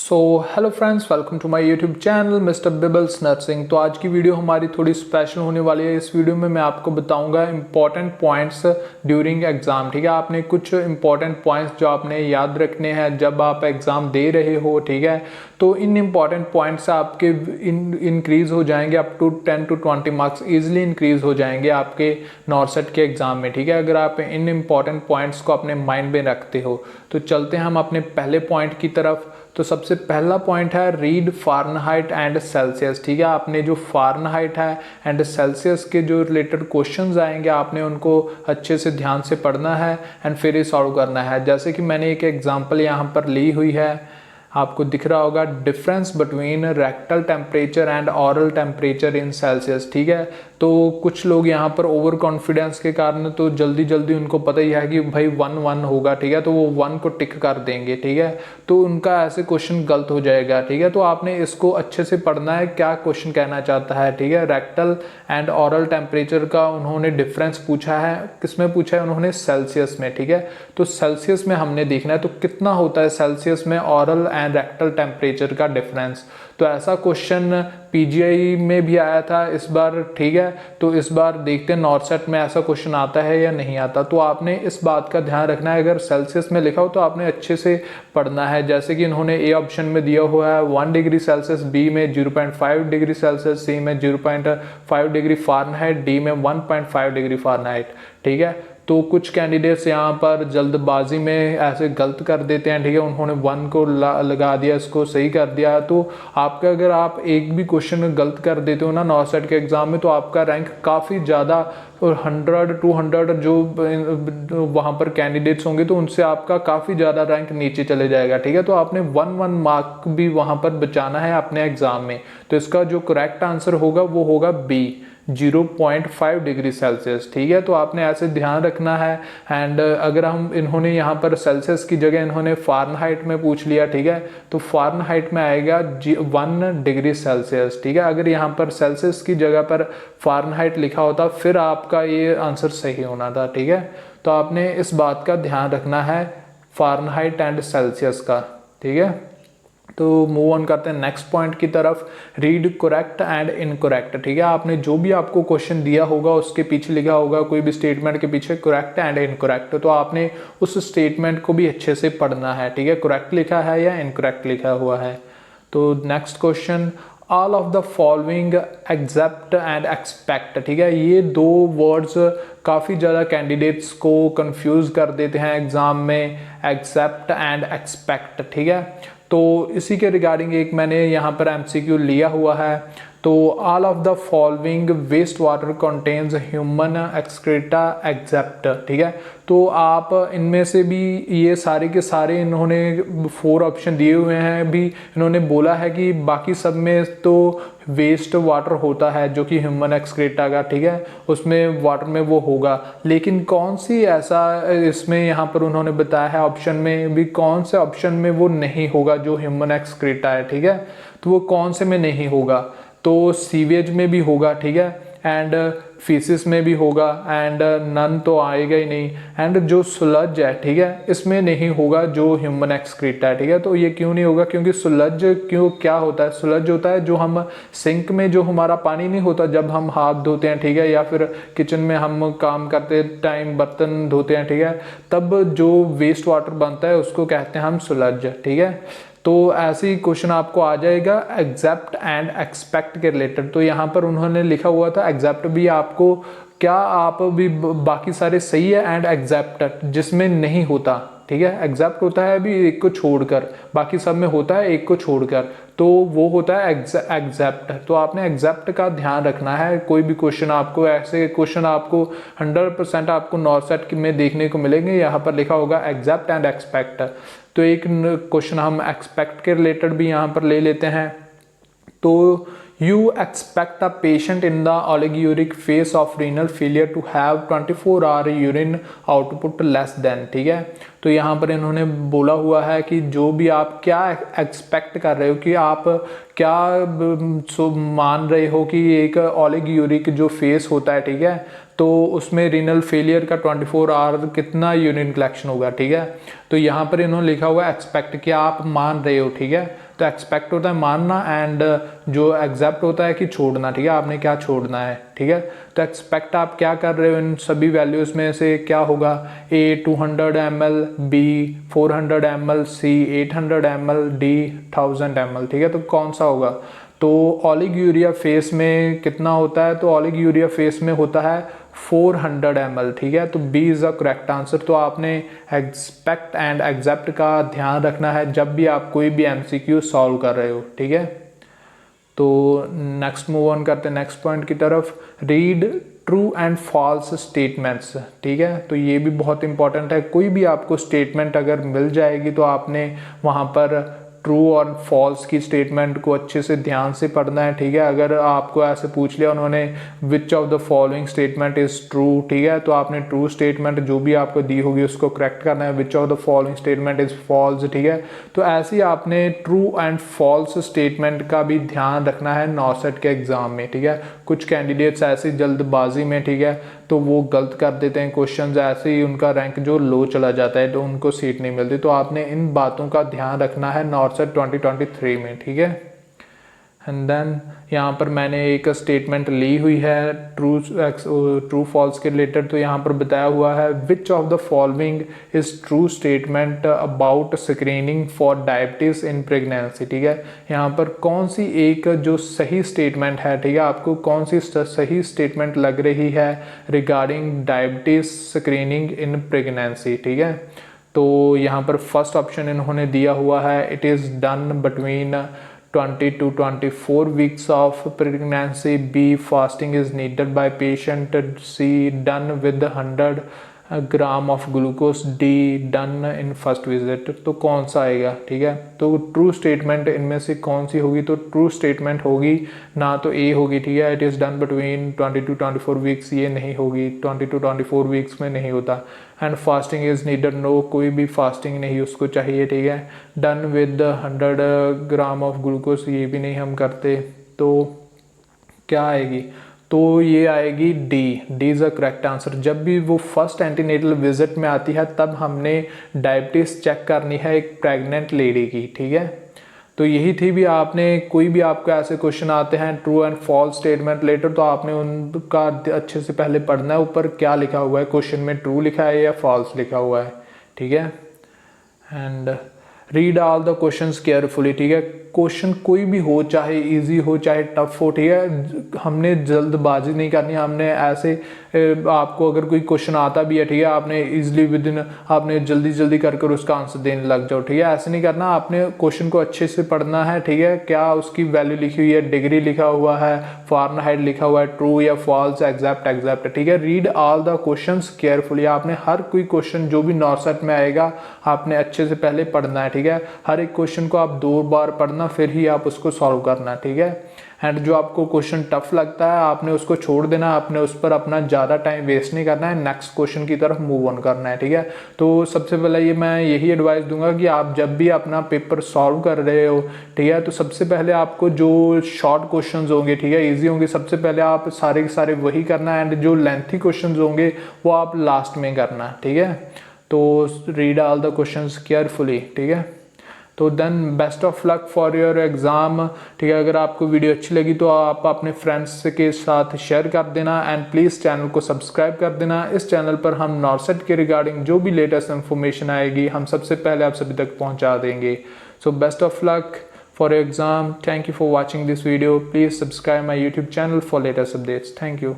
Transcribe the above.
So hello friends, welcome to my YouTube channel mister Bibbles nursing. तो आज की video हमारी थोड़ी स्पेशल होने वाली है। इस वीडियो में मैं आपको बताऊंगा इंपॉर्टेंट पॉइंट्स ड्यूरिंग एग्ज़ाम। ठीक है, आपने कुछ इंपॉर्टेंट पॉइंट्स जो आपने याद रखने हैं जब आप एग्ज़ाम दे रहे हो। ठीक है, तो इन इंपॉर्टेंट पॉइंट्स आपके इंक्रीज़ हो जाएंगे up to 10 to 20 marks easily increase हो जाएंगे आपके नॉर्सेट के एग्ज़ाम में। ठीक है, अगर आप इन इंपॉर्टेंट पॉइंट्स को अपने माइंड में रखते हो। तो चलते हैं हम अपने पहले पॉइंट की तरफ। तो सबसे पहला पॉइंट है रीड फ़ारेनहाइट एंड सेल्सियस। ठीक है, आपने जो फ़ारेनहाइट है एंड सेल्सियस के जो रिलेटेड क्वेश्चंस आएंगे आपने उनको अच्छे से ध्यान से पढ़ना है एंड फिर ये सॉल्व करना है। जैसे कि मैंने एक एग्जांपल यहाँ पर ली हुई है, आपको दिख रहा होगा, difference between rectal temperature and oral temperature in Celsius. ठीक है, तो कुछ लोग यहाँ पर ओवर कॉन्फिडेंस के कारण तो जल्दी जल्दी उनको पता ही है कि भाई 1 होगा। ठीक है, तो वो 1 को टिक कर देंगे। ठीक है, तो उनका ऐसे क्वेश्चन गलत हो जाएगा। ठीक है, तो आपने इसको अच्छे से पढ़ना है, क्या क्वेश्चन कहना चाहता है। ठीक है, रेक्टल एंड ऑरल टेम्परेचर का उन्होंने डिफरेंस पूछा है, किसमें पूछा है उन्होंने, सेल्सियस में। ठीक है, तो सेल्सियस में हमने देखना है तो कितना होता है सेल्सियस में ऑरल एंड रेक्टल टेम्परेचर का डिफरेंस। तो ऐसा क्वेश्चन पीजीआई में भी आया था इस बार। ठीक है, तो इस बार देखते हैं नॉर्सेट में ऐसा क्वेश्चन आता है या नहीं आता। तो आपने इस बात का ध्यान रखना है, अगर सेल्सियस में लिखा हो तो आपने अच्छे से पढ़ना है। जैसे कि इन्होंने ए ऑप्शन में दिया हुआ है 1 डिग्री सेल्सियस, बी में 0.5 डिग्री सेल्सियस, सी में 0.5 डिग्री फ़ारेनहाइट, डी में 1.5 डिग्री फ़ारेनहाइट। ठीक है, तो कुछ कैंडिडेट्स यहाँ पर जल्दबाजी में ऐसे गलत कर देते हैं। ठीक है, उन्होंने 1 को लगा दिया, इसको सही कर दिया। तो आपका अगर आप एक भी क्वेश्चन गलत कर देते हो ना नॉर्सेट के एग्जाम में, तो आपका रैंक काफ़ी ज़्यादा, और 100-200 जो वहाँ पर कैंडिडेट्स होंगे तो उनसे आपका काफ़ी ज़्यादा रैंक नीचे चले जाएगा। ठीक है, तो आपने 1 मार्क भी वहाँ पर बचाना है अपने एग्जाम में। तो इसका जो करेक्ट आंसर होगा वो होगा बी, 0.5 डिग्री सेल्सियस। ठीक है, तो आपने ऐसे ध्यान रखना है। एंड अगर हम इन्होंने यहाँ पर सेल्सियस की जगह इन्होंने फ़ारेनहाइट में पूछ लिया। ठीक है, तो फ़ारेनहाइट में आएगा 1 डिग्री सेल्सियस। ठीक है, अगर यहाँ पर सेल्सियस की जगह पर फ़ारेनहाइट लिखा होता फिर आपका ये आंसर सही होना था। ठीक है, तो आपने इस बात का ध्यान रखना है फ़ारेनहाइट एंड सेल्सियस का। ठीक है, तो मूव ऑन करते हैं नेक्स्ट पॉइंट की तरफ, रीड करेक्ट एंड इनकरेक्ट। ठीक है, आपने जो भी आपको क्वेश्चन दिया होगा उसके पीछे लिखा होगा कोई भी स्टेटमेंट के पीछे करेक्ट एंड इनकरेक्ट, तो आपने उस स्टेटमेंट को भी अच्छे से पढ़ना है। ठीक है, करेक्ट लिखा है या इनकरेक्ट लिखा हुआ है। तो next question, all of the following except and expect. ठीक है, ये दो वर्ड्स काफ़ी ज़्यादा कैंडिडेट्स को कंफ्यूज कर देते हैं एग्जाम में, एक्सेप्ट एंड एक्सपेक्ट। ठीक है, तो इसी के रिगार्डिंग एक मैंने यहाँ पर एमसीक्यू लिया हुआ है। तो all of the following waste water contains human excreta except. ठीक है, तो आप इनमें से भी ये सारे के सारे इन्होंने 4 ऑप्शन दिए हुए हैं, भी इन्होंने बोला है कि बाकी सब में तो वेस्ट वाटर होता है जो कि ह्यूमन एक्सक्रीटा का। ठीक है, उसमें वाटर में वो होगा, लेकिन कौन सी ऐसा इसमें यहाँ पर उन्होंने बताया है ऑप्शन में भी, कौन से ऑप्शन में वो नहीं होगा जो ह्यूमन एक्सक्रीटा है। ठीक है, तो वो कौन से में नहीं होगा, तो सीवेज में भी होगा। ठीक है, एंड फीसिस में भी होगा, एंड नन तो आएगा ही नहीं, एंड जो सुलज है, ठीक है, इसमें नहीं होगा जो ह्यूमन एक्सक्रीटा है। ठीक है, तो ये क्यों नहीं होगा, क्योंकि सुलज क्या होता है, सुलज होता है जो हम सिंक में जो हमारा पानी नहीं होता जब हम हाथ धोते हैं। ठीक है, या फिर किचन में हम काम करते टाइम बर्तन धोते हैं। ठीक है, तब जो वेस्ट वाटर बनता है उसको कहते हैं हम सुलज। ठीक है, तो ऐसे ही क्वेश्चन आपको आ जाएगा एक्सेप्ट एंड एक्सपेक्ट के रिलेटेड। तो यहाँ पर उन्होंने लिखा हुआ था एक्सेप्ट भी आपको, क्या आप भी बाकी सारे सही है, एंड एक्सेप्ट जिसमें नहीं होता। ठीक है, एक्सेप्ट होता है अभी एक को छोड़कर, बाकी सब में होता है एक को छोड़कर, तो वो होता है एक्सेप्ट। तो आपने एक्सेप्ट का ध्यान रखना है। कोई भी क्वेश्चन आपको, ऐसे क्वेश्चन आपको 100% आपको नॉर्सेट में देखने को मिलेंगे, यहाँ पर लिखा होगा एक्सेप्ट एंड एक्सपेक्ट। तो एक क्वेश्चन हम एक्सपेक्ट के रिलेटेड भी यहाँ पर ले लेते हैं। तो you expect a patient in the oliguric phase of renal failure to have 24 hour urine output less than. ठीक है, तो यहाँ पर इन्होंने बोला हुआ है कि जो भी आप क्या एक्सपेक्ट कर रहे हो, कि आप क्या मान रहे हो कि एक ओलिगोयूरिक जो फेस होता है, ठीक है, तो उसमें रीनल फेलियर का 24 आवर कितना यूरिन कलेक्शन होगा। ठीक है, तो यहाँ पर इन्होंने लिखा हुआ है एक्सपेक्ट, कि आप मान रहे हो। ठीक है, तो एक्सपेक्ट होता है मानना एंड जो एक्सेप्ट होता है कि छोड़ना, ठीक है, आपने क्या छोड़ना है, ठीक है। तो एक्सपेक्ट आप क्या कर रहे हो इन सभी वैल्यूज़ में से क्या होगा, A 200 ml, B 400 ml, C 800 ml, D 1000 ml, ठीक है। तो कौन सा होगा, तो ओलिगोयूरिया फेस में कितना होता है, तो ओलिगोयूरिया फेस में होता है 400 ml, ठीक है। तो B is the correct answer. तो आपने एक्सपेक्ट एंड एक्सेप्ट का ध्यान रखना है जब भी आप कोई भी MCQ सॉल्व कर रहे हो, ठीक है। तो नेक्स्ट मूव ऑन करते हैं नेक्स्ट पॉइंट की तरफ। Read true and false statements, ठीक है। तो ये भी बहुत इंपॉर्टेंट है। कोई भी आपको स्टेटमेंट अगर मिल जाएगी तो आपने वहाँ पर ट्रू और फॉल्स की स्टेटमेंट को अच्छे से ध्यान से पढ़ना है, ठीक है। अगर आपको ऐसे पूछ लिया उन्होंने विच of the following statement is true, ठीक है, तो आपने ट्रू स्टेटमेंट जो भी आपको दी होगी उसको करेक्ट करना है। Which of the following statement is false, ठीक है। तो ऐसे ही आपने ट्रू एंड फॉल्स स्टेटमेंट का भी ध्यान रखना है नॉसेट के एग्ज़ाम में, ठीक है। कुछ कैंडिडेट्स ऐसी जल्दबाजी में, ठीक है, तो वो गलत कर देते हैं क्वेश्चंस, ऐसे ही उनका रैंक जो लो चला जाता है तो उनको सीट नहीं मिलती। तो आपने इन बातों का ध्यान रखना है नॉर्सेट 2023 में, ठीक है। एंड देन यहाँ पर मैंने एक स्टेटमेंट ली हुई है ट्रू फॉल्स के रिलेटेड। तो यहाँ पर बताया हुआ है which of the following is true statement about screening for diabetes in pregnancy, ठीक है। यहाँ पर कौन सी एक जो सही स्टेटमेंट है, ठीक है, आपको कौन सी सही स्टेटमेंट लग रही है regarding diabetes screening in pregnancy, ठीक है। तो यहाँ पर फर्स्ट ऑप्शन इन्होंने दिया हुआ है it is done between 20 to 24 weeks of pregnancy. B fasting is needed by patient. C done with 100 gram of glucose. D done in first visit. तो कौन सा आएगा, ठीक है। तो ट्रू स्टेटमेंट इनमें से कौन सी होगी, तो ट्रू स्टेटमेंट होगी ना तो ए होगी, ठीक है, it is done between 20 to 24 weeks, ये नहीं होगी, 20 to 24 वीक्स में नहीं होता। And fasting is needed, no, कोई भी फास्टिंग नहीं उसको चाहिए, ठीक है। Done with 100 gram of glucose, ये भी नहीं हम करते। तो क्या आएगी, तो ये आएगी D is a correct answer. जब भी वो फर्स्ट एंटीनेटल विजिट में आती है तब हमने डायबिटीज़ चेक करनी है एक प्रेग्नेंट लेडी की, ठीक है। तो यही थी भी आपने कोई भी आपको ऐसे क्वेश्चन आते हैं true and false statement related तो आपने उनका अच्छे से पहले पढ़ना है ऊपर क्या लिखा हुआ है क्वेश्चन में, ट्रू लिखा है या फॉल्स लिखा हुआ है, ठीक है। And read all the questions carefully, ठीक है। क्वेश्चन कोई भी हो, चाहे इजी हो चाहे टफ हो, ठीक है, हमने जल्दबाजी नहीं करनी। हमने ऐसे आपको अगर कोई क्वेश्चन आता भी है, ठीक है, आपने इजीली विद इन आपने जल्दी जल्दी कर उसका आंसर देने लग जाओ, ठीक है, ऐसे नहीं करना। आपने क्वेश्चन को अच्छे से पढ़ना है, ठीक है, क्या उसकी वैल्यू लिखी हुई है, डिग्री लिखा हुआ है, फ़ारेनहाइट लिखा हुआ है, ट्रू या फॉल्स, एक्सेप्ट, ठीक है। Read all the questions carefully, आपने हर कोई क्वेश्चन जो भी नॉर्सेट में आएगा आपने अच्छे से पहले पढ़ना है, ठीक है। हर एक क्वेश्चन को आप 2 बार पढ़ना फिर ही आप उसको सॉल्व करना, ठीक है। एंड जो आपको क्वेश्चन टफ लगता है आपने उसको छोड़ देना, आपने उस पर अपना ज़्यादा टाइम वेस्ट नहीं करना है, नेक्स्ट क्वेश्चन की तरफ मूव ऑन करना है, ठीक है। तो सबसे पहले ये मैं यही एडवाइस दूंगा कि आप जब भी अपना पेपर सॉल्व कर रहे हो, ठीक है, तो सबसे पहले आपको जो शॉर्ट क्वेश्चन होंगे, ठीक है, ईजी होंगे, सबसे पहले आप सारे के सारे वही करना है। एंड जो लेंथी क्वेश्चन होंगे वो आप लास्ट में करना, ठीक है। तो read all the questions carefully, ठीक है। तो then best of luck for your exam, ठीक है। अगर आपको वीडियो अच्छी लगी तो आप अपने फ्रेंड्स के साथ शेयर कर देना एंड प्लीज़ चैनल को सब्सक्राइब कर देना। इस चैनल पर हम नॉर्सेट के रिगार्डिंग जो भी लेटेस्ट इन्फॉर्मेशन आएगी हम सबसे पहले आप सभी तक पहुंचा देंगे। So best of luck for your exam. Thank you for watching this video. Please subscribe my YouTube channel for latest updates. Thank you.